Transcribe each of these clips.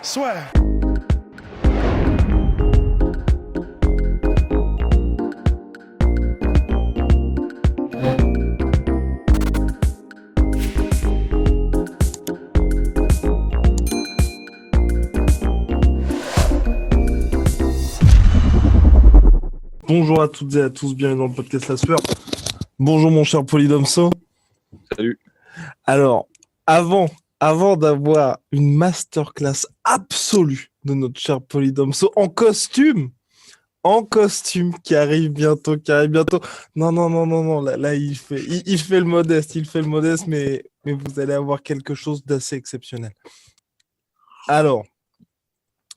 Swear. Bonjour à toutes et à tous, bienvenue dans le podcast La Sueur. Bonjour mon cher Polydomso. Salut. Alors, avant d'avoir une masterclass absolue de notre cher Polydomso en costume qui arrive bientôt. Non, là il fait le modeste, mais vous allez avoir quelque chose d'assez exceptionnel. Alors,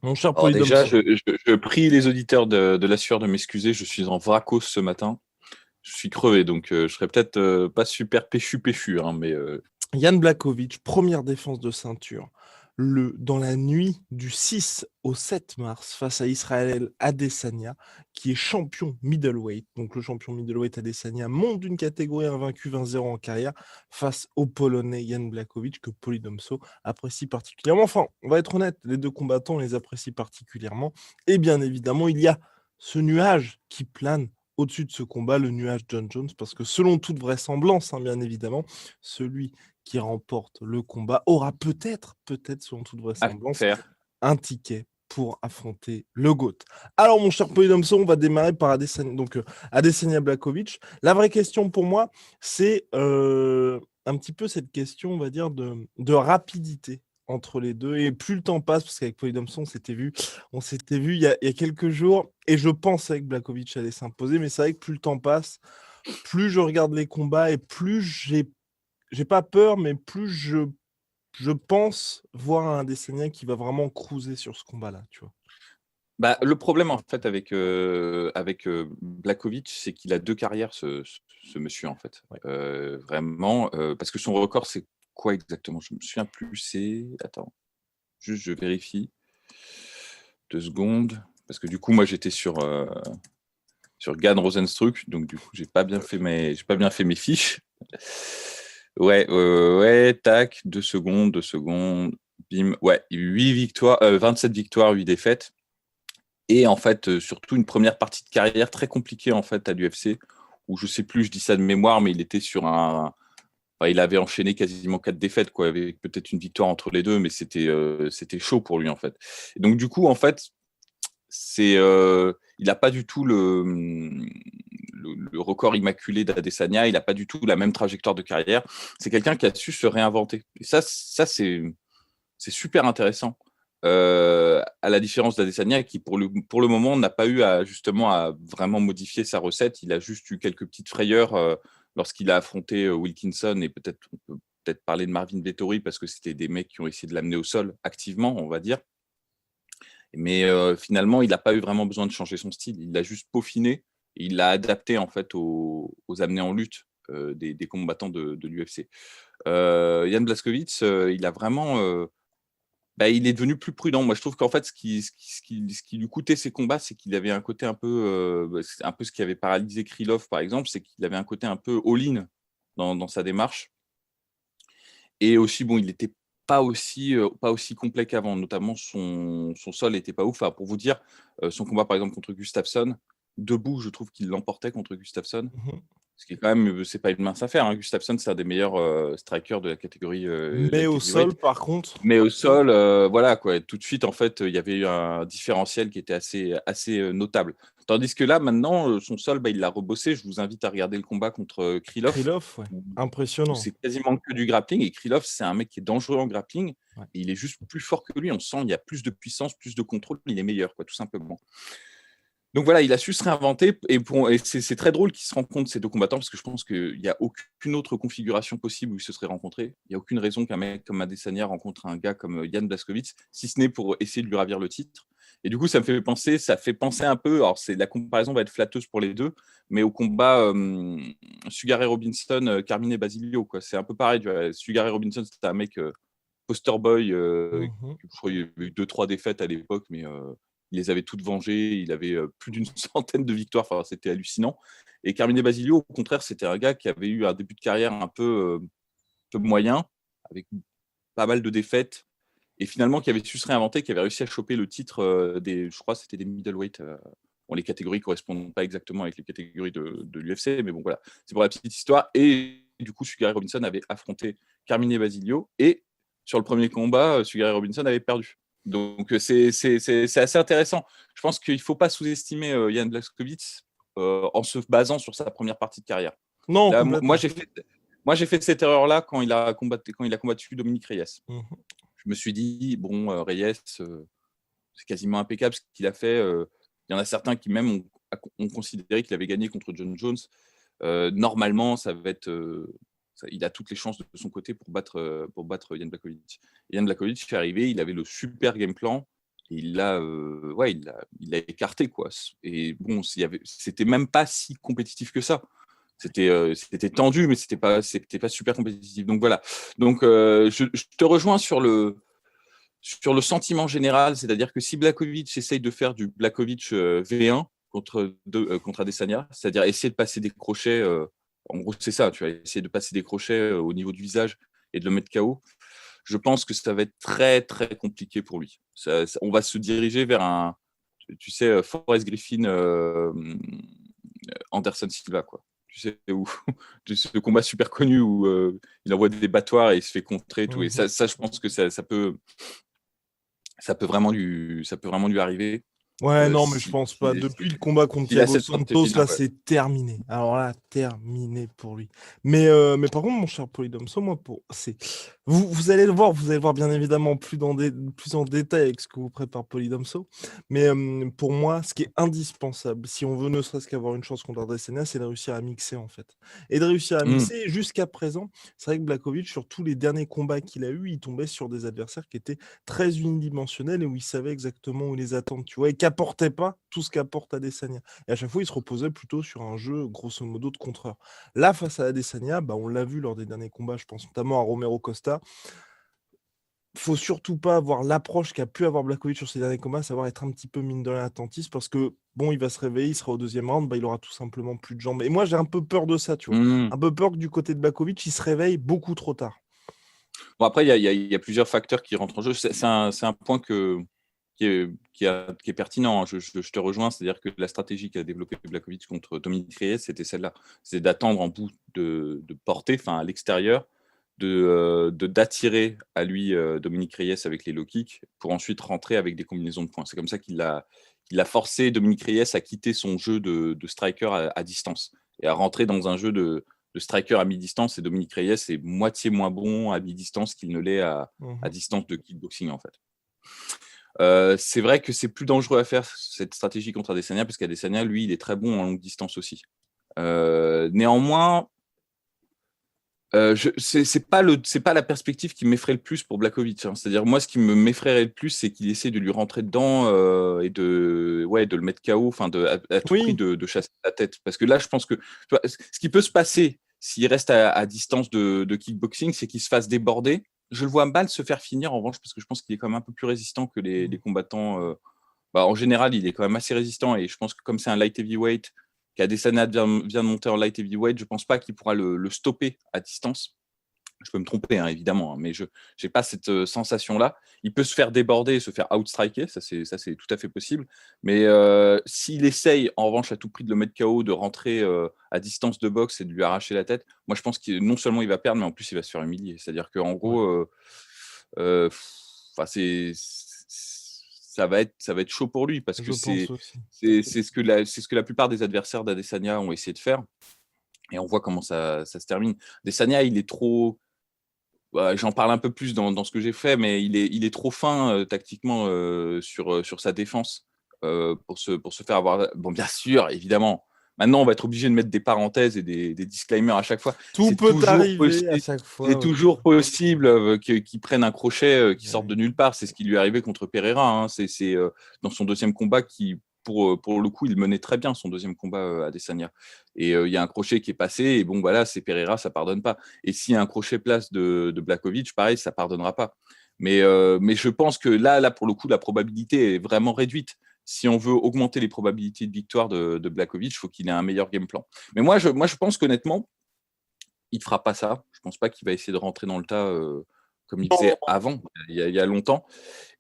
mon cher Alors déjà, Polydomso. je prie les auditeurs de la sueur de m'excuser, je suis en vracos ce matin. Je suis crevé, donc je serai peut-être pas super péchu, hein, mais Jan Blachowicz, première défense de ceinture, dans la nuit du 6 au 7 mars face à Israël Adesanya, qui est champion middleweight. Donc le champion middleweight Adesanya monte d'une catégorie invaincu 20-0 en carrière face au Polonais Jan Blachowicz, que Polydomso apprécie particulièrement. Enfin, on va être honnête, les deux combattants les apprécient particulièrement. Et bien évidemment, il y a ce nuage qui plane au-dessus de ce combat, le nuage John Jones, parce que selon toute vraisemblance, bien évidemment, celui qui remporte le combat aura peut-être selon toute vraisemblance, un ticket pour affronter le GOAT. Alors mon cher Polydomso, on va démarrer par Adesanya Blachowicz. La vraie question pour moi, c'est un petit peu cette question, on va dire, de rapidité entre les deux. Et plus le temps passe, parce qu'avec Polydomso, on s'était vu il y a quelques jours, et je pensais que Blachowicz allait s'imposer, mais c'est vrai que plus le temps passe, plus je regarde les combats et plus j'ai pas peur, mais plus je pense voir un Adesanya qui va vraiment cruiser sur ce combat-là, tu vois. bah, le problème en fait avec Blachowicz, c'est qu'il a deux carrières, ce monsieur en fait. Ouais. Vraiment, parce que son record, c'est quoi exactement? Je me souviens plus. Attends, juste je vérifie. 2 secondes, parce que du coup, moi, j'étais sur Gane Rosenstruck, donc du coup, j'ai pas bien fait mes fiches. Ouais, tac, 2 secondes, bim, ouais, 27 victoires, 8 défaites. Et en fait, surtout une première partie de carrière très compliquée en fait à l'UFC, où je sais plus, je dis ça de mémoire, mais il était il avait enchaîné quasiment 4 défaites, quoi, avec peut-être une victoire entre les deux, mais c'était chaud pour lui en fait. Et donc du coup, en fait, il n'a pas du tout le record immaculé d'Adesanya, il n'a pas du tout la même trajectoire de carrière. C'est quelqu'un qui a su se réinventer. Et ça c'est super intéressant. À la différence d'Adesanya, qui pour le moment n'a pas eu justement à vraiment modifier sa recette. Il a juste eu quelques petites frayeurs lorsqu'il a affronté Wilkinson, et on peut peut-être parler de Marvin Vettori, parce que c'était des mecs qui ont essayé de l'amener au sol activement, on va dire. Mais finalement, il n'a pas eu vraiment besoin de changer son style. Il l'a juste peaufiné et il l'a adapté en fait aux amenés en lutte des combattants de l'UFC. Jan Blachowicz, il a vraiment, il est devenu plus prudent. Moi, je trouve qu'en fait, ce qui lui coûtait ses combats, c'est qu'il avait un côté un peu, c'est un peu ce qui avait paralysé Krylov, par exemple, c'est qu'il avait un côté un peu all-in dans sa démarche. Et aussi, bon, il n'était pas aussi complet qu'avant, notamment son sol n'était pas ouf. Enfin, pour vous dire, son combat, par exemple, contre Gustafsson, debout, je trouve qu'il l'emportait contre Gustafsson. Ce qui est quand même, c'est pas une mince affaire, hein. Gustafsson, c'est un des meilleurs strikers de la catégorie Mais light au sol, heavyweight. par contre, Mais au sol, voilà quoi, tout de suite, en fait, il y avait eu un différentiel qui était assez notable. Tandis que là, maintenant, son sol, il l'a rebossé. Je vous invite à regarder le combat contre Krylov, Krylov, ouais. où Impressionnant. c'est quasiment que du grappling. Et Krylov, c'est un mec qui est dangereux en grappling. Ouais. Et il est juste plus fort que lui. On sent il y a plus de puissance, plus de contrôle. Il est meilleur, quoi, tout simplement. Donc voilà, il a su se réinventer. Et c'est très drôle qu'ils se rencontrent, ces deux combattants, parce que je pense qu'il n'y a aucune autre configuration possible où ils se seraient rencontrés. Il n'y a aucune raison qu'un mec comme Adesanya rencontre un gars comme Jan Blachowicz, si ce n'est pour essayer de lui ravir le titre. Et du coup, ça fait penser un peu, alors la comparaison va être flatteuse pour les deux, mais au combat Sugar Ray Robinson, Carmine Basilio, quoi. C'est un peu pareil. Sugar Ray Robinson, c'était un mec poster boy, je crois qu'il y avait eu 2-3 défaites à l'époque, mais il les avait toutes vengées. Il avait plus d'une centaine de victoires. Enfin, c'était hallucinant. Et Carmine Basilio, au contraire, c'était un gars qui avait eu un début de carrière un peu moyen, avec pas mal de défaites. et finalement qui avait su se réinventer, qui avait réussi à choper le titre je crois que c'était des middleweight. Bon, les catégories ne correspondent pas exactement avec les catégories de l'UFC, mais bon, voilà, c'est pour la petite histoire. Et du coup, Sugar Ray Robinson avait affronté Carmine Basilio, et sur le premier combat, Sugar Ray Robinson avait perdu. Donc, c'est assez intéressant. Je pense qu'il ne faut pas sous-estimer Jan Blachowicz en se basant sur sa première partie de carrière. Non, Là, complètement. moi, j'ai fait cette erreur-là quand il a combattu Dominique Reyes. Mhm. Je me suis dit, bon, Reyes, c'est quasiment impeccable ce qu'il a fait. Il y en a certains qui même ont considéré qu'il avait gagné contre John Jones. Normalement, ça va être, il a toutes les chances de son côté pour battre Jan Blachowicz. Jan Blachowicz est arrivé, il avait le super game plan. Et il l'a écarté, quoi. Et bon, c'était même pas si compétitif que ça. C'était tendu, mais c'était pas super compétitif. Donc voilà. Donc je te rejoins sur le sentiment général, c'est-à-dire que si Blachowicz essaye de faire du Blachowicz V1 contre Adesanya, c'est-à-dire essayer de passer des crochets, en gros c'est ça, tu vas essayer de passer des crochets au niveau du visage et de le mettre KO, je pense que ça va être très très compliqué pour lui. On va se diriger vers un, tu sais, Forrest Griffin, Anderson Silva, quoi. Tu sais, où ce combat super connu où il envoie des battoirs et il se fait contrer et tout. Et ça, je pense que ça peut vraiment lui arriver. Ouais, non, mais je pense pas. Depuis le combat contre s'il a Thiago cette Santos, stratégie-là, là, ouais. c'est terminé. Alors là, terminé pour lui. Mais par contre, mon cher Polydomso, moi, vous allez le voir, bien évidemment plus en détail avec ce que vous prépare Polydomso. Mais pour moi, ce qui est indispensable, si on veut ne serait-ce qu'avoir une chance contre Adesanya, c'est de réussir à mixer, en fait. Et de réussir à mixer, jusqu'à présent, c'est vrai que Blachowicz, sur tous les derniers combats qu'il a eu, il tombait sur des adversaires qui étaient très unidimensionnels et où il savait exactement où les attendre, tu vois, et qu'apportait pas tout ce qu'apporte Adesanya. Et à chaque fois, il se reposait plutôt sur un jeu, grosso modo, de contreur. Là, face à Adesanya, on l'a vu lors des derniers combats, je pense notamment à Romero Costa. Faut surtout pas avoir l'approche qu'a pu avoir Blachowicz sur ses derniers combats, savoir être un petit peu mine de rien attentiste, parce que bon, il va se réveiller, il sera au deuxième round, il aura tout simplement plus de jambes. Et moi, j'ai un peu peur de ça, tu vois. Un peu peur que du côté de Blachowicz, il se réveille beaucoup trop tard. Bon, après, il y a plusieurs facteurs qui rentrent en jeu. C'est un point qui est pertinent. Je te rejoins, c'est-à-dire que la stratégie qu'a développée Blachowicz contre Dominique Reyes, c'était celle-là. C'est d'attendre en bout de portée, enfin à l'extérieur, d'attirer à lui Dominique Reyes avec les low kicks pour ensuite rentrer avec des combinaisons de points. C'est comme ça qu'il a forcé Dominique Reyes à quitter son jeu de striker à distance et à rentrer dans un jeu de striker à mi-distance. Et Dominique Reyes est moitié moins bon à mi-distance qu'il ne l'est à distance de kickboxing, en fait. C'est vrai que c'est plus dangereux à faire cette stratégie contre Adesanya parce qu'Adesanya, lui, il est très bon en longue distance aussi. Néanmoins, c'est pas la perspective qui m'effraie le plus pour Blachowicz. Hein. C'est-à-dire, moi, ce qui m'effraierait le plus, c'est qu'il essaie de lui rentrer dedans et de le mettre KO, enfin, à tout prix de chasser la tête. Parce que là, je pense que tu vois, ce qui peut se passer s'il reste à distance de kickboxing, c'est qu'il se fasse déborder. Je le vois mal se faire finir, en revanche, parce que je pense qu'il est quand même un peu plus résistant que les combattants. En général, il est quand même assez résistant et je pense que comme c'est un light heavyweight, qu'Adesanya vient de monter en light heavyweight, je ne pense pas qu'il pourra le stopper à distance. Je peux me tromper, hein, évidemment, hein, mais je n'ai pas cette sensation-là. Il peut se faire déborder et se faire outstriker, ça c'est tout à fait possible. Mais s'il essaye, en revanche, à tout prix de le mettre KO, de rentrer à distance de boxe et de lui arracher la tête, moi je pense que non seulement il va perdre, mais en plus il va se faire humilier. C'est-à-dire qu'en gros, ça va être chaud pour lui parce que c'est ce que la plupart des adversaires d'Adesanya ont essayé de faire. Et on voit comment ça se termine. Adesanya, il est trop. J'en parle un peu plus dans ce que j'ai fait, mais il est trop fin tactiquement sur sa défense pour se faire avoir. Bon, bien sûr, évidemment. Maintenant, on va être obligé de mettre des parenthèses et des disclaimers à chaque fois. Tout peut arriver à chaque fois. C'est toujours possible qu'il prenne un crochet qui sorte de nulle part. C'est ce qui lui est arrivé contre Pereira. Hein. C'est dans son deuxième combat qui, pour le coup, il menait très bien son deuxième combat à Adesanya. Et il y a un crochet qui est passé. Et bon, voilà, c'est Pereira, ça pardonne pas. Et s'il y a un crochet place de Blachowicz, pareil, ça pardonnera pas. Mais je pense que là, pour le coup, la probabilité est vraiment réduite. Si on veut augmenter les probabilités de victoire de Blachowicz, il faut qu'il ait un meilleur game plan. Mais moi, je pense qu'honnêtement, il ne fera pas ça. Je ne pense pas qu'il va essayer de rentrer dans le tas comme il Non, faisait avant, il y a longtemps.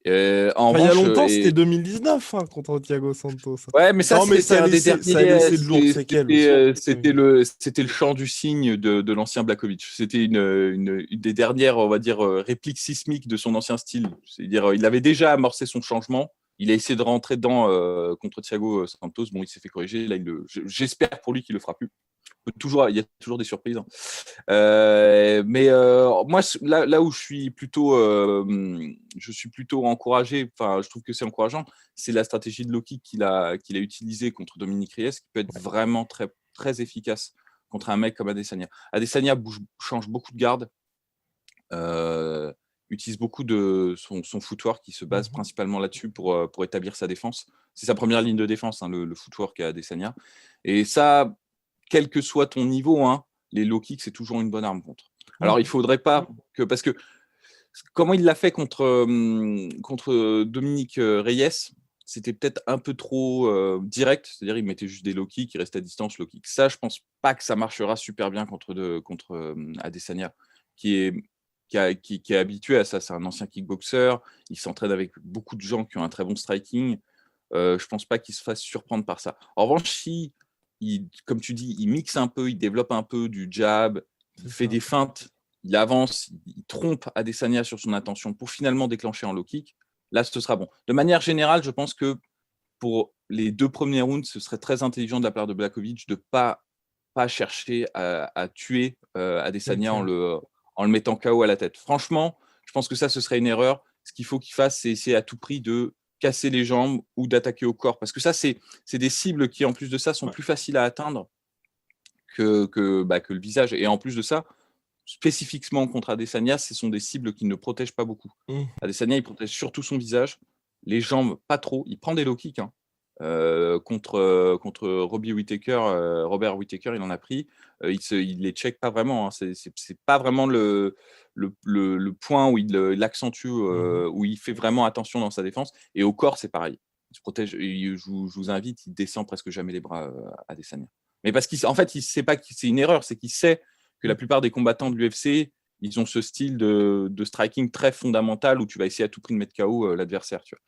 En enfin, il y a revanche, longtemps, c'était 2019 hein, contre Thiago Santos. ouais, mais ça, Non, mais c'était un des ça a derniers. laissé de lourdes séquelles aussi. C'était le chant du cygne de l'ancien Blakovic. C'était une des dernières, on va dire, répliques sismiques de son ancien style. C'est-à-dire, il avait déjà amorcé son changement. Il a essayé de rentrer dedans contre Thiago Santos. Bon, il s'est fait corriger. Là, j'espère pour lui qu'il le fera plus. Il y a toujours des surprises. Hein. Moi, là où je suis plutôt encouragé, enfin, je trouve que c'est encourageant, c'est la stratégie de Loki qu'il a utilisée contre Dominique Reyes, qui peut être vraiment très, très efficace contre un mec comme Adesanya. Adesanya change beaucoup de garde, utilise beaucoup de son footwork qui se base principalement là-dessus pour établir sa défense. C'est sa première ligne de défense, hein, le footwork à Adesanya. Et ça, quel que soit ton niveau, hein, les low kicks, c'est toujours une bonne arme contre. Alors, il ne faudrait pas que. Parce que comment il l'a fait contre Dominique Reyes, c'était peut-être un peu trop direct. C'est-à-dire, il mettait juste des low kicks, il restait à distance, low kicks. Ça, je ne pense pas que ça marchera super bien contre Adesanya, qui est habitué à ça. C'est un ancien kickboxer. Il s'entraîne avec beaucoup de gens qui ont un très bon striking. Je ne pense pas qu'il se fasse surprendre par ça. En revanche, si comme tu dis, il mixe un peu, il développe un peu du jab, il fait des feintes, il avance, il trompe Adesanya sur son intention pour finalement déclencher en low kick, là, ce sera bon. De manière générale, je pense que pour les 2 premiers rounds, ce serait très intelligent de la part de Blachowicz de ne pas chercher à tuer Adesanya en le mettant KO à la tête. Franchement, je pense que ça, ce serait une erreur. Ce qu'il faut qu'il fasse, c'est essayer à tout prix de casser les jambes ou d'attaquer au corps. Parce que ça, c'est des cibles qui, en plus de ça, sont plus faciles à atteindre que le visage. Et en plus de ça, spécifiquement contre Adesanya, ce sont des cibles qui ne protègent pas beaucoup. Adesanya, il protège surtout son visage, les jambes pas trop. Il prend des low kicks. Hein. Contre Robert Whittaker, il en a pris. Il les check pas vraiment. Hein. C'est pas vraiment le point où il accentue, où il fait vraiment attention dans sa défense. Et au corps, c'est pareil. Il se protège. Je vous invite, il descend presque jamais les bras à Adesanya. Mais parce qu'en fait, il sait pas que c'est une erreur, c'est qu'il sait que la plupart des combattants de l'UFC, ils ont ce style de striking très fondamental où tu vas essayer à tout prix de mettre KO l'adversaire. Tu vois.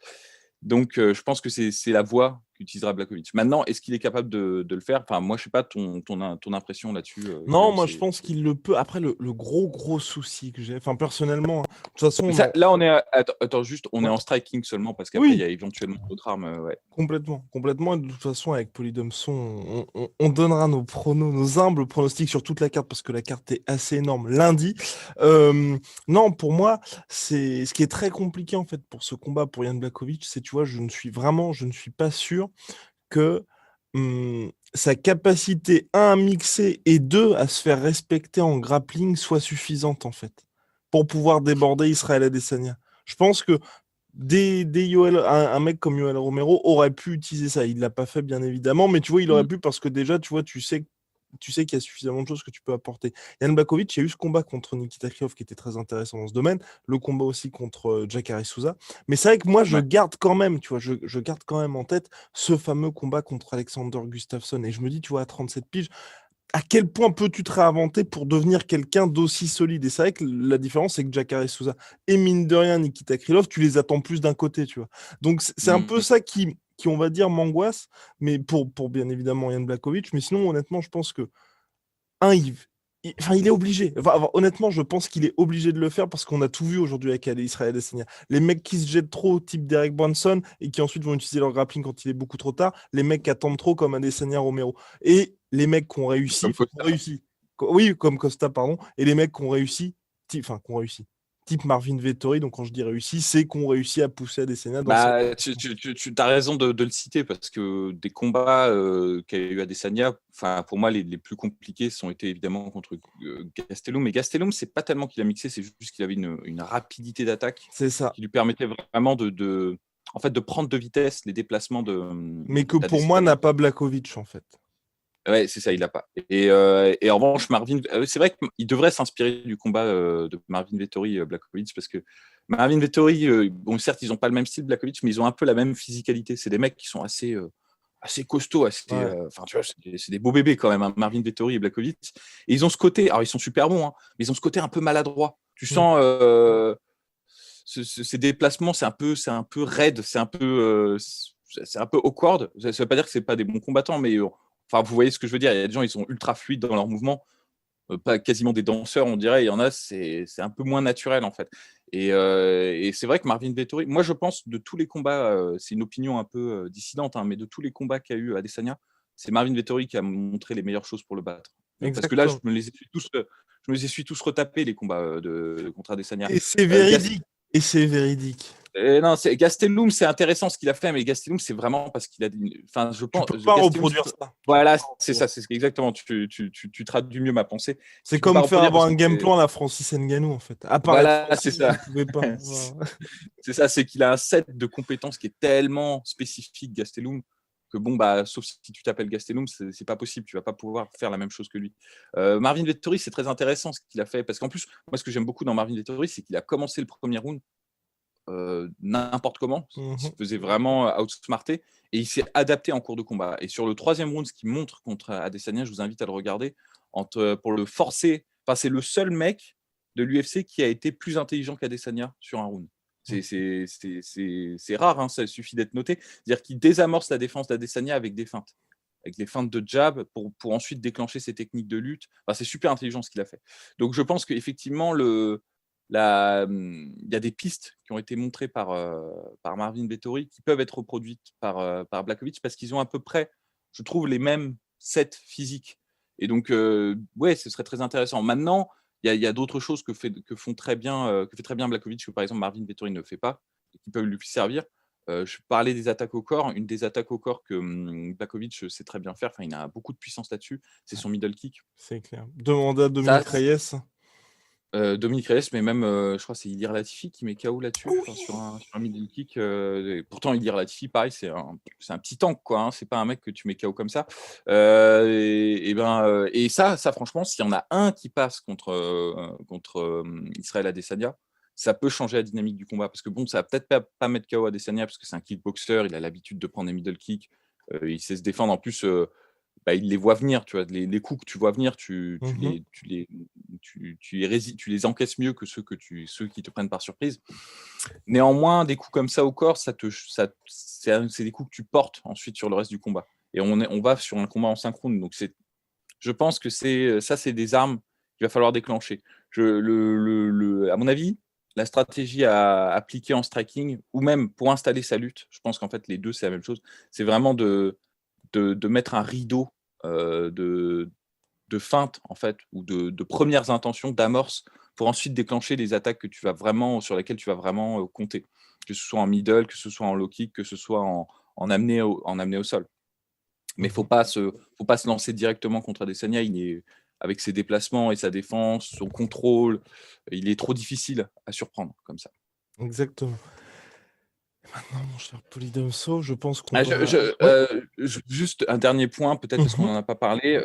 Donc, je pense que c'est la voie qu'utilisera Blachowicz. Maintenant, est-ce qu'il est capable de le faire? Enfin, moi, je ne sais pas ton impression là-dessus. Non, moi je pense qu'il le peut. Après, le gros souci que j'ai, enfin personnellement, de toute façon. Là, on est attends, juste, on est en striking seulement parce qu'après, il y a éventuellement d'autres armes. Ouais. Complètement. Et de toute façon, avec Polydomson, on donnera nos humbles pronostics sur toute la carte parce que la carte est assez énorme lundi. Non, pour moi, c'est ce qui est très compliqué en fait pour ce combat pour Jan Blachowicz, c'est, tu vois, je ne suis pas sûr que sa capacité, un, à mixer et deux, à se faire respecter en grappling soit suffisante en fait pour pouvoir déborder Israël Adesanya. Je pense que un mec comme Yoel Romero aurait pu utiliser ça. Il ne l'a pas fait, bien évidemment, mais tu vois, il aurait pu parce que déjà, tu vois, tu sais qu'il y a suffisamment de choses que tu peux apporter. Jan Blachowicz, il y a eu ce combat contre Nikita Krylov qui était très intéressant dans ce domaine, le combat aussi contre Jacare Souza. Mais c'est vrai que moi, je garde quand même, tu vois, je garde quand même en tête ce fameux combat contre Alexander Gustafsson. Et je me dis, tu vois, à 37 piges, à quel point peux-tu te réinventer pour devenir quelqu'un d'aussi solide? Et c'est vrai que la différence, c'est que Jacare Souza et mine de rien, Nikita Krylov, tu les attends plus d'un côté, tu vois. Donc, c'est un peu ça qui, on va dire, m'angoisse, mais pour bien évidemment Jan Blachowicz. Mais sinon, honnêtement, je pense que, il est obligé. Enfin, honnêtement, je pense qu'il est obligé de le faire parce qu'on a tout vu aujourd'hui avec Israël Adesanya. Les mecs qui se jettent trop, type Derek Brunson, et qui ensuite vont utiliser leur grappling quand il est beaucoup trop tard. Les mecs qui attendent trop, comme Adesanya Romero. Et les mecs qui ont réussi. Oui, comme Costa, pardon. Et les mecs qui ont réussi, type Marvin Vettori. Donc, quand je dis réussi, c'est qu'on réussi à pousser Adesanya dans tu as raison de le citer parce que des combats qu'a eu Adesanya, pour moi, les plus compliqués ont été évidemment contre Gastelum. Mais Gastelum, c'est pas tellement qu'il a mixé, c'est juste qu'il avait une rapidité d'attaque qui lui permettait vraiment de prendre de vitesse les déplacements de. Mais que pour moi, n'a pas Blachowicz, en fait. Ouais, c'est ça, il l'a pas. Et en revanche, Marvin, c'est vrai qu'il devrait s'inspirer du combat de Marvin Vettori, Blachowicz, parce que Marvin Vettori, bon, certes, ils n'ont pas le même style Blachowicz, mais ils ont un peu la même physicalité. C'est des mecs qui sont assez assez costauds, Ouais. enfin, tu vois, c'est des beaux bébés quand même, hein, Marvin Vettori et Blachowicz. Et ils ont ce côté, alors ils sont super bons, hein, mais ils ont ce côté un peu maladroit. Tu Mm. sens ces déplacements, c'est un peu raide, c'est un peu awkward. Ça ne veut pas dire que c'est pas des bons combattants, mais enfin, vous voyez ce que je veux dire. Il y a des gens, ils sont ultra fluides dans leurs mouvements, pas quasiment des danseurs, on dirait. Il y en a, c'est un peu moins naturel en fait. Et c'est vrai que Marvin Vettori, moi je pense de tous les combats, c'est une opinion un peu dissidente, hein, mais de tous les combats qu'il y a eu à Adesanya, c'est Marvin Vettori qui a montré les meilleures choses pour le battre. Parce que là, Exactement. je me les suis tous retapés les combats contre Adesanya. Et c'est Gas- véridique. Et c'est véridique. non, Gastelum, c'est intéressant ce qu'il a fait, mais Gastelum, c'est vraiment parce qu'il a. Enfin, je Tu pense. peux pas Gastelum, reproduire ça. voilà, c'est ça, c'est exactement. Tu traduis mieux ma pensée. C'est Tu peux pas comme faire reproduire avoir parce un que game plan à la Francis Ngannou, en fait. À part être voilà, c'est français, ça. il pouvait pas. Voilà. C'est ça, c'est qu'il a un set de compétences qui est tellement spécifique, Gastelum, que bon, bah, sauf si tu t'appelles Gastelum, c'est pas possible. Tu vas pas pouvoir faire la même chose que lui. Marvin Vettori, c'est très intéressant ce qu'il a fait parce qu'en plus, moi, ce que j'aime beaucoup dans Marvin Vettori, c'est qu'il a commencé le premier round n'importe comment, il se Mhm. faisait vraiment outsmarter et il s'est adapté en cours de combat. Et sur le troisième round, ce qu'il montre contre Adesanya, je vous invite à le regarder, pour le forcer, enfin, c'est le seul mec de l'UFC qui a été plus intelligent qu'Adesanya sur un round. C'est rare, hein, ça suffit d'être noté. C'est-à-dire qu'il désamorce la défense d'Adesanya avec des feintes, avec des feintes de jab pour ensuite déclencher ses techniques de lutte. Enfin, c'est super intelligent ce qu'il a fait. Donc je pense qu'effectivement, il y a des pistes qui ont été montrées par Marvin Vettori qui peuvent être reproduites par Blachowicz parce qu'ils ont à peu près, je trouve, les mêmes sets physiques. Et donc, ouais, ce serait très intéressant. Maintenant, il y a d'autres choses que fait très bien Blachowicz que par exemple Marvin Vettori ne fait pas et qui peuvent lui servir. Je parlais des attaques au corps. Une des attaques au corps que Blachowicz sait très bien faire, enfin, il a beaucoup de puissance là-dessus, c'est son middle kick. C'est clair. Demandez à Ça, Dominique Reyes. Dominique Reyes, mais même, je crois que c'est Ilir Latifi qui met KO là-dessus, Oui. enfin, sur un middle kick. Pourtant, Ilir Latifi, pareil, c'est un petit tank, quoi. Hein, c'est pas un mec que tu mets KO comme ça. Et ça, franchement, s'il y en a un qui passe contre Israël Adesanya, ça peut changer la dynamique du combat. Parce que bon, ça va peut-être pas mettre KO Adesanya parce que c'est un kickboxer, il a l'habitude de prendre des middle kicks, il sait se défendre. En plus, bah, il les voit venir, tu vois, les coups que tu vois venir, Mhm. tu les encaisses mieux que ceux qui te prennent par surprise. Néanmoins, des coups comme ça au corps, c'est des coups que tu portes ensuite sur le reste du combat. Et on va sur un combat en synchrone. Donc je pense que c'est des armes qu'il va falloir déclencher. À mon avis, la stratégie à appliquer en striking, ou même pour installer sa lutte, je pense qu'en fait les deux c'est la même chose, c'est vraiment de mettre un rideau de feinte en fait, ou de premières intentions, d'amorce, pour ensuite déclencher les attaques sur lesquelles tu vas vraiment compter. Que ce soit en middle, que ce soit en low kick, que ce soit en amené au sol. Mais Mhm. faut pas se lancer directement contre Adesanya. Avec ses déplacements et sa défense, son contrôle, il est trop difficile à surprendre comme ça. Exactement. Maintenant, mon cher Polydomso, je pense qu'on Ah, doit. Ouais. juste un dernier point, peut-être parce qu'on Mhm. n'en a pas parlé.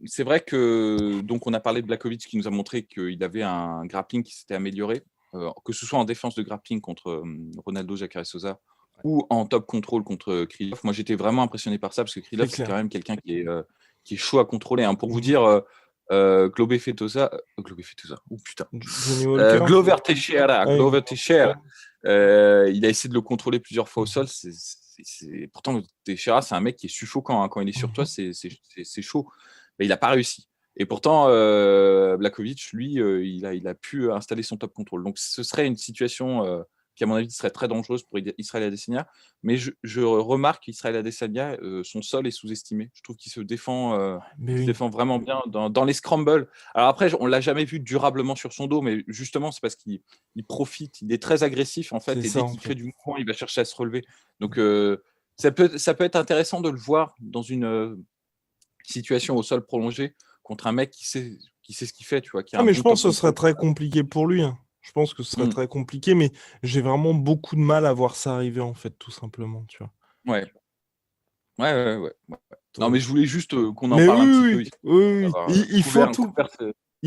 C'est vrai que donc on a parlé de Blachowicz qui nous a montré qu'il avait un grappling qui s'était amélioré, que ce soit en défense de grappling contre Ronaldo Jacare Souza ou en top control contre Krylov. Moi, j'étais vraiment impressionné par ça parce que C'est Krylov, c'est clair. quand même quelqu'un qui est chaud à contrôler. Hein. Pour vous Mhm. dire, Glover Fetosa, oh putain, Johnny Walker. Ouais. Glover Teixeira, il a essayé de le contrôler plusieurs fois au sol. Pourtant, Teixeira, c'est un mec qui est suffocant. Hein. Quand il est sur toi, Mhm. c'est chaud. Mais il n'a pas réussi. Et pourtant, Blachowicz, lui, il a pu installer son top control. Donc, ce serait une situation qui, à mon avis, serait très dangereuse pour Israël Adesanya. Mais je remarque qu'Israël Adesanya, son sol est sous-estimé. Je trouve qu'il Mais se oui, défend vraiment bien dans les scrambles. Alors après, on ne l'a jamais vu durablement sur son dos, mais justement, c'est parce qu'il profite. Il est très agressif, en c'est fait, et ça dès en qu'il crée fait. du mouvement, il va chercher à se relever. Donc, ça peut être intéressant de le voir dans une situation au sol prolongé contre un mec qui sait ce qu'il fait, tu vois, qui a Ah, un mais je bon pense top que ce serait control. très compliqué pour lui. Hein. Je pense que ce serait Mm. très compliqué, mais j'ai vraiment beaucoup de mal à voir ça arriver, en fait, tout simplement, tu vois. Ouais. Ouais. Non, mais Donc. je voulais juste qu'on en Mais parle un oui, petit oui, peu, histoire oui, oui, oui. d'avoir Il faut tout. couvert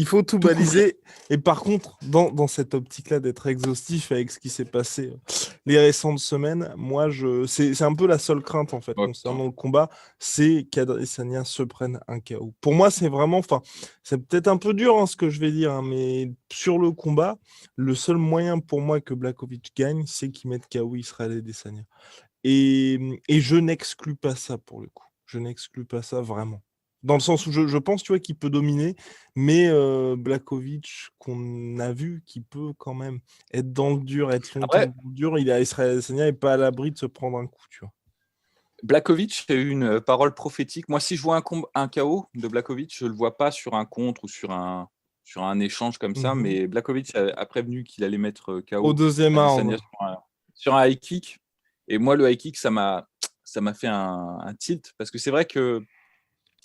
Il faut tout Tout couvrir. baliser. Et par contre, dans cette optique-là d'être exhaustif avec ce qui s'est passé les récentes semaines, moi, c'est un peu la seule crainte, en fait, Ouais, concernant le combat, c'est qu'Adesanya se prenne un KO. Pour moi, c'est vraiment, enfin, c'est peut-être un peu dur ce que je vais dire, mais sur le combat, le seul moyen pour moi que Blachowicz gagne, c'est qu'il mette KO Israël Adesanya. Et je n'exclus pas ça pour le coup. Je n'exclus pas ça vraiment. Dans le sens où je pense, tu vois, qu'il peut dominer, mais Blachowicz, qu'on a vu, qui peut quand même être dans le dur, être longtemps Après, dans le dur, il est à Israël Adesanya et pas à l'abri de se prendre un coup, tu vois. Blachowicz a eu une parole prophétique. Moi, si je vois un KO de Blachowicz, je ne le vois pas sur un contre ou sur un échange comme ça, Mhm. mais Blachowicz a prévenu qu'il allait mettre Au KO deuxième round. Adesanya sur un high kick. Et moi, le high kick, ça m'a fait un tilt, parce que c'est vrai que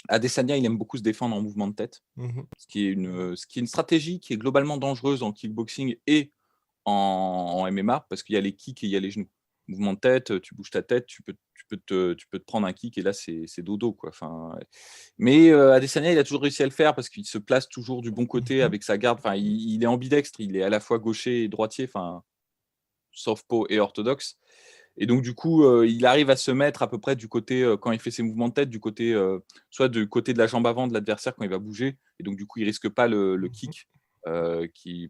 Adesanya, il aime beaucoup se défendre en mouvement de tête, Mhm. ce qui est une stratégie qui est globalement dangereuse en kickboxing et en MMA, parce qu'il y a les kicks et il y a les genoux. Mouvement de tête, tu bouges ta tête, tu peux te prendre un kick et là, c'est dodo, quoi. Enfin, ouais. Mais Adesanya, il a toujours réussi à le faire parce qu'il se place toujours du bon côté Mhm. avec sa garde. Enfin, il est ambidextre, il est à la fois gaucher et droitier, enfin, southpaw et orthodoxe. Et donc, du coup, il arrive à se mettre à peu près du côté, quand il fait ses mouvements de tête, du côté, soit du côté de la jambe avant de l'adversaire quand il va bouger. Et donc, du coup, il risque pas le Mhm. kick,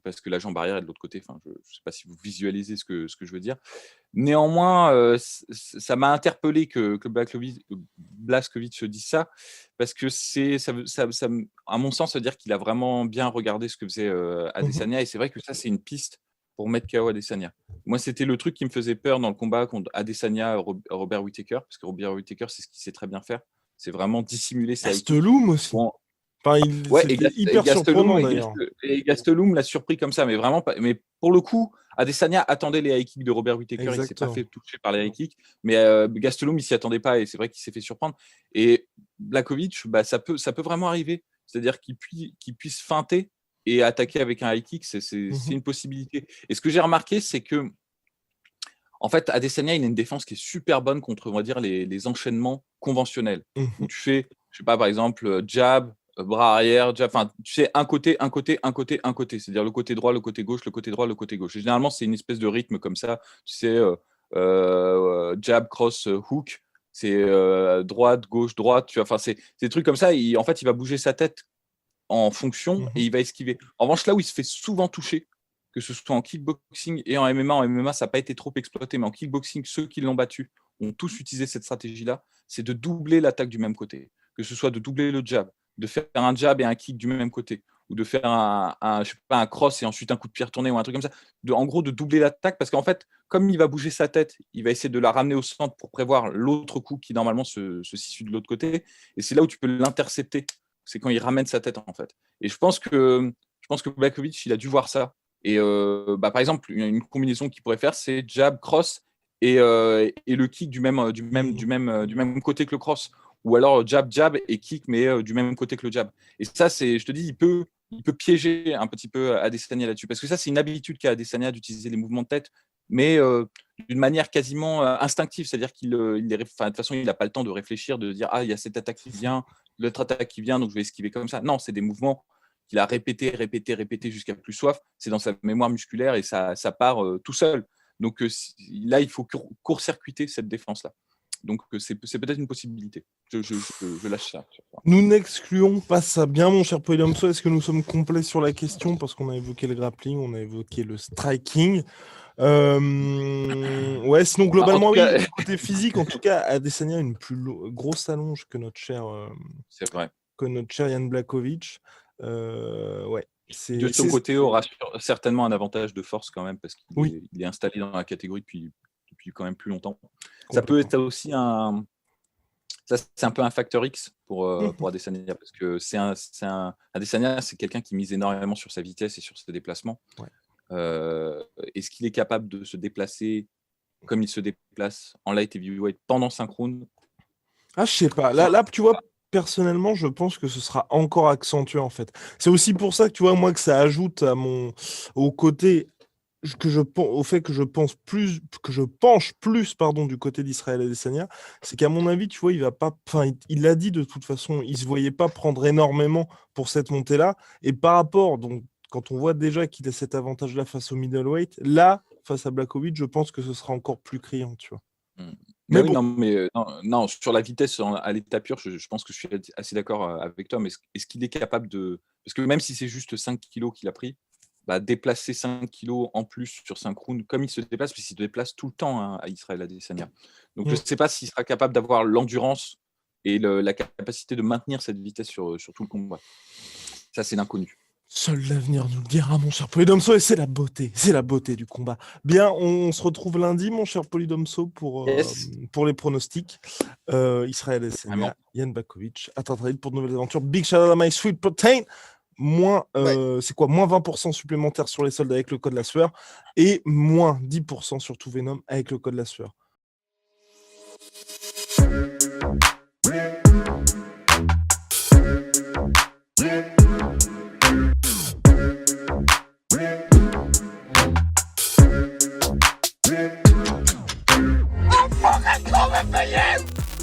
parce que la jambe arrière est de l'autre côté. Enfin, je ne sais pas si vous visualisez ce que je veux dire. Néanmoins, ça m'a interpellé que Blachowicz dise ça, parce que à mon sens, ça veut dire qu'il a vraiment bien regardé ce que faisait Mhm. Adesanya. Et c'est vrai que ça, c'est une piste pour mettre KO Adesanya. Moi, c'était le truc qui me faisait peur dans le combat contre Adesanya, Robert Whittaker, parce que Robert Whittaker, c'est ce qu'il sait très bien faire. C'est vraiment dissimuler ses high kicks. Gastelum aussi. Bon, Enfin, ouais, c'était Et hyper Gastelum, surprenant d'ailleurs. Gastelum l'a surpris comme ça, mais vraiment pas. Mais pour le coup, Adesanya attendait les high kicks de Robert Whittaker, il ne s'est pas Exactement. fait toucher par les high kicks, mais Gastelum, il s'y attendait pas, et c'est vrai qu'il s'est fait surprendre. Et Blachowicz, bah, ça peut vraiment arriver. C'est-à-dire qu'il puisse feinter et attaquer avec un high kick, c'est Mhm. une possibilité. Et ce que j'ai remarqué, c'est que en fait, Adesanya, il a une défense qui est super bonne contre, on va dire, les enchaînements conventionnels. Où Mhm. tu fais, je sais pas, par exemple, jab, bras arrière, jab, enfin, tu sais, un côté, un côté, un côté, un côté. C'est-à-dire le côté droit, le côté gauche, le côté droit, le côté gauche. Et généralement, c'est une espèce de rythme comme ça. Tu sais, jab, cross, hook. C'est droite, gauche, droite. Tu vois, enfin, c'est des trucs comme ça. En fait, il va bouger sa tête en fonction et Mhm. il va esquiver. En revanche, là où il se fait souvent toucher, que ce soit en kickboxing et en MMA, ça n'a pas été trop exploité, mais en kickboxing, ceux qui l'ont battu ont tous utilisé cette stratégie-là, c'est de doubler l'attaque du même côté, que ce soit de doubler le jab, de faire un jab et un kick du même côté, ou de faire je sais pas, un cross et ensuite un coup de pied retourné ou un truc comme ça. En gros, de doubler l'attaque, parce qu'en fait, comme il va bouger sa tête, il va essayer de la ramener au centre pour prévoir l'autre coup qui normalement se situe de l'autre côté, et c'est là où tu peux l'intercepter, c'est quand il ramène sa tête, en fait. Et je pense que Blachowicz, il a dû voir ça. Et bah, par exemple, une combinaison qu'il pourrait faire, c'est jab, cross et le kick Mhm. du même côté que le cross. Ou alors jab, jab et kick, mais du même côté que le jab. Et ça, je te dis, il peut piéger un petit peu Adesanya là-dessus. Parce que ça, c'est une habitude qu'a Adesanya d'utiliser les mouvements de tête, mais d'une manière quasiment instinctive. C'est-à-dire de toute façon, il n'a pas le temps de réfléchir, de dire, ah, il y a cette attaque C'est qui ça. vient, l'autre attaque qui vient, donc je vais esquiver comme ça. Non, c'est des mouvements qu'il a répété jusqu'à plus soif. C'est dans sa mémoire musculaire et ça part tout seul. Donc là, il faut court-circuiter cette défense-là. Donc c'est peut-être une possibilité. Je lâche ça. Nous n'excluons pas ça. Bien, mon cher Polydomso, est-ce que nous sommes complets sur la question? Parce qu'on a évoqué le grappling, on a évoqué le striking. Ouais, sinon, Bah, en globalement, tout oui, cas, du côté physique, en tout cas, Adesanya a une plus grosse allonge c'est vrai. que notre cher Jan Blachowicz. Ouais, De son côté, aura certainement un avantage de force quand même, parce oui, il est installé dans la catégorie depuis quand même plus longtemps. Ça peut complètement. être aussi c'est un peu un facteur X pour Adesanya, parce que Adesanya, c'est quelqu'un qui mise énormément sur sa vitesse et sur ses déplacements. Ouais. Est-ce qu'il est capable de se déplacer comme il se déplace en light heavyweight pendant 5 rounds? Ah, je sais pas. J'en Là, tu vois, personnellement, je pense que ce sera encore accentué, en fait. C'est aussi pour ça que, tu vois, moi, que ça ajoute au côté au fait que je penche plus pardon, du côté d'Israël Adesanya, c'est qu'à mon avis, tu vois, il va pas, enfin, il l'a dit de toute façon, il se voyait pas prendre énormément pour cette montée-là. Et par rapport, donc, quand on voit déjà qu'il a cet avantage-là face au middleweight, là, face à Blachowicz, je pense que ce sera encore plus criant, tu vois. Mm. Mais Oui, bon, non, mais non, sur la vitesse à l'état pur, je pense que je suis assez d'accord avec toi. Mais est-ce qu'il est capable de. Parce que même si c'est juste 5 kilos qu'il a pris, bah, déplacer 5 kilos en plus sur 5 rounds, comme il se déplace, parce qu'il se déplace tout le temps hein, à Israël Adesanya. Donc je ne sais pas s'il sera capable d'avoir l'endurance et la capacité de maintenir cette vitesse sur tout le combat. Ça, c'est l'inconnu. seul l'avenir nous le dira, mon cher Polydomso, et c'est la beauté du combat. Bien, on se retrouve lundi, mon cher Polydomso, pour Yes, les pronostics. Israël vraiment. Adesanya, Yann Bakovic, à très vite pour de nouvelles aventures. Big shout out à My Sweet Protein. C'est quoi, moins 20% supplémentaire sur les soldes avec le code la sueur et moins 10% sur tout Venom avec le code la sueur. Yeah.